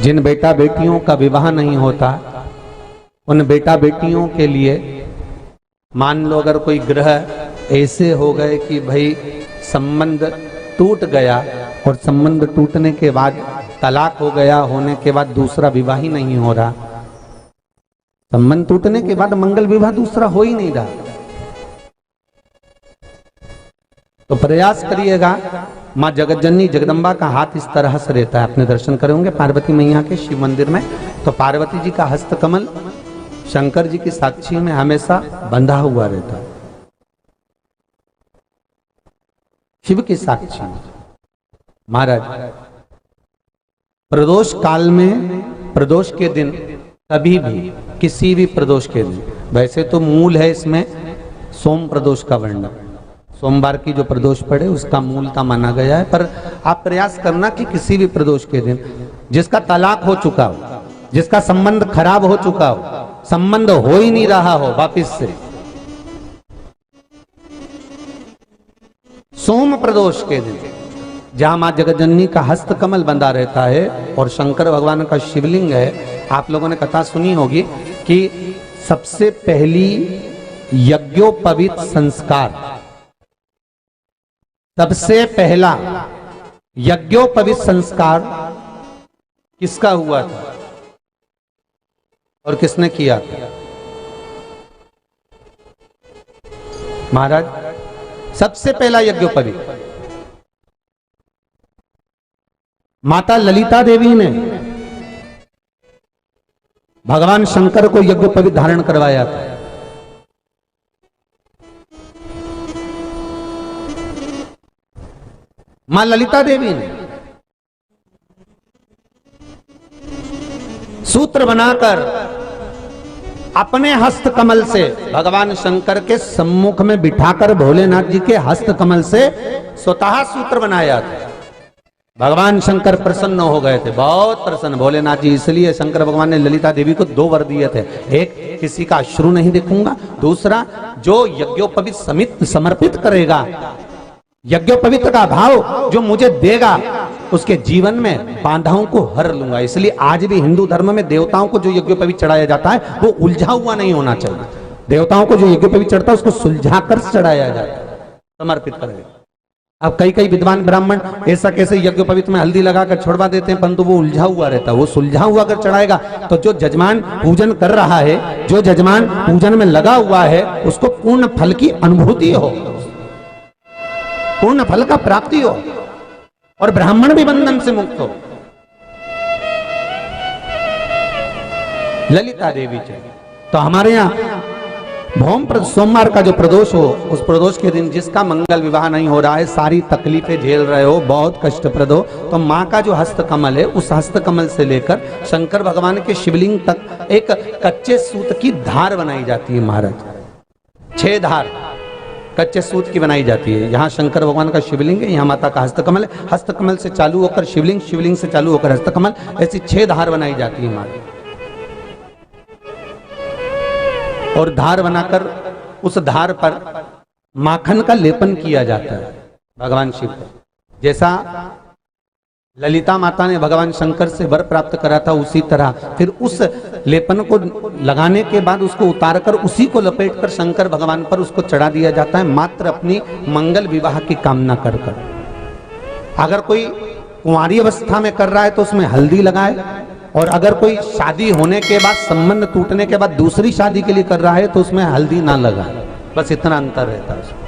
जिन बेटा बेटियों का विवाह नहीं होता उन बेटा बेटियों के लिए मान लो अगर कोई ग्रह ऐसे हो गए कि भाई संबंध टूट गया और संबंध टूटने के बाद तलाक हो गया, होने के बाद दूसरा विवाह ही नहीं हो रहा, संबंध टूटने के बाद मंगल विवाह दूसरा हो ही नहीं रहा, तो प्रयास करिएगा। माँ जगतजननी जगदम्बा का हाथ इस तरह से रहता है, आपने दर्शन करे होंगे पार्वती मैया के शिव मंदिर में, तो पार्वती जी का हस्तकमल शंकर जी की साक्षी में हमेशा बंधा हुआ रहता है, शिव की साक्षी में। महाराज प्रदोष काल में, प्रदोष के दिन, कभी भी किसी भी प्रदोष के दिन, वैसे तो मूल है इसमें सोम प्रदोष का वर्णन, सोमवार की जो प्रदोष पड़े उसका मूलता माना गया है, पर आप प्रयास करना कि किसी भी प्रदोष के दिन जिसका तलाक हो चुका हो, जिसका संबंध खराब हो चुका हो, संबंध हो ही नहीं रहा हो वापिस से, सोम प्रदोष के दिन जहां मां जगतजननी का हस्तकमल बंधा रहता है और शंकर भगवान का शिवलिंग है। आप लोगों ने कथा सुनी होगी कि सबसे पहली यज्ञोपवीत संस्कार, सबसे पहला यज्ञोपवीत संस्कार किसका हुआ था और किसने किया था? महाराज सबसे पहला यज्ञोपवीत माता ललिता देवी ने भगवान शंकर को यज्ञोपवीत धारण करवाया था। मां ललिता देवी ने सूत्र बनाकर अपने हस्तकमल से भगवान शंकर के सम्मुख में बिठाकर भोलेनाथ जी के हस्तकमल से स्वतः सूत्र बनाया था। भगवान शंकर प्रसन्न हो गए थे, बहुत प्रसन्न भोलेनाथ जी, इसलिए शंकर भगवान ने ललिता देवी को 2 वर दिए थे, एक किसी का अश्रु नहीं देखूंगा, दूसरा जो यज्ञोपवीत समित समर्पित करेगा, यज्ञोपवीत का भाव जो मुझे देगा उसके जीवन में बाधाओं को हर लूंगा। इसलिए आज भी हिंदू धर्म में देवताओं को जो यज्ञोपवीत चढ़ाया जाता है वो उलझा हुआ नहीं होना चाहिए। देवताओं को जो यज्ञोपवीत चढ़ता है उसको सुलझा कर चढ़ाया जाता है, समर्पित करेगा। अब कई विद्वान ब्राह्मण ऐसा कैसे यज्ञोपवीत में हल्दी लगाकर छोड़वा देते हैं, परंतु वो उलझा हुआ रहता है, वो सुलझा हुआ अगर चढ़ाएगा तो जो जजमान पूजन कर रहा है, जो जजमान पूजन में लगा हुआ है, उसको पूर्ण फल की अनुभूति हो, पूर्ण फल का प्राप्ति हो और ब्राह्मण भी बंधन से मुक्त हो। ललिता देवी चाहिए। तो हमारे यहाँ भौम सोमवार का जो प्रदोष हो, उस प्रदोष के दिन जिसका मंगल विवाह नहीं हो रहा है, सारी तकलीफें झेल रहे हो, बहुत कष्टप्रद हो, तो माँ का जो हस्तकमल है उस हस्तकमल से लेकर शंकर भगवान के शिवलिंग तक एक कच्चे सूत की धार बनाई जाती है। महाराज 6 धार कच्चे सूत की बनाई जाती है। यहाँ शंकर भगवान का शिवलिंग है, यहाँ माता का हस्तकमल है, हस्तकमल से चालू होकर शिवलिंग, शिवलिंग से चालू होकर हस्तकमल, ऐसी 6 धार बनाई जाती है माता। और धार बनाकर उस धार पर माखन का लेपन किया जाता है भगवान शिव को। जैसा ललिता माता ने भगवान शंकर से वर प्राप्त करा था, उसी तरह फिर उस लेपन को लगाने के बाद उसको उतारकर उसी को लपेटकर शंकर भगवान पर उसको चढ़ा दिया जाता है, मात्र अपनी मंगल विवाह की कामना कर कर। अगर कोई कुंवारी अवस्था में कर रहा है तो उसमें हल्दी लगाए, और अगर कोई शादी होने के बाद, संबंध टूटने के बाद दूसरी शादी के लिए कर रहा है तो उसमें हल्दी ना लगाए, बस इतना अंतर रहता है।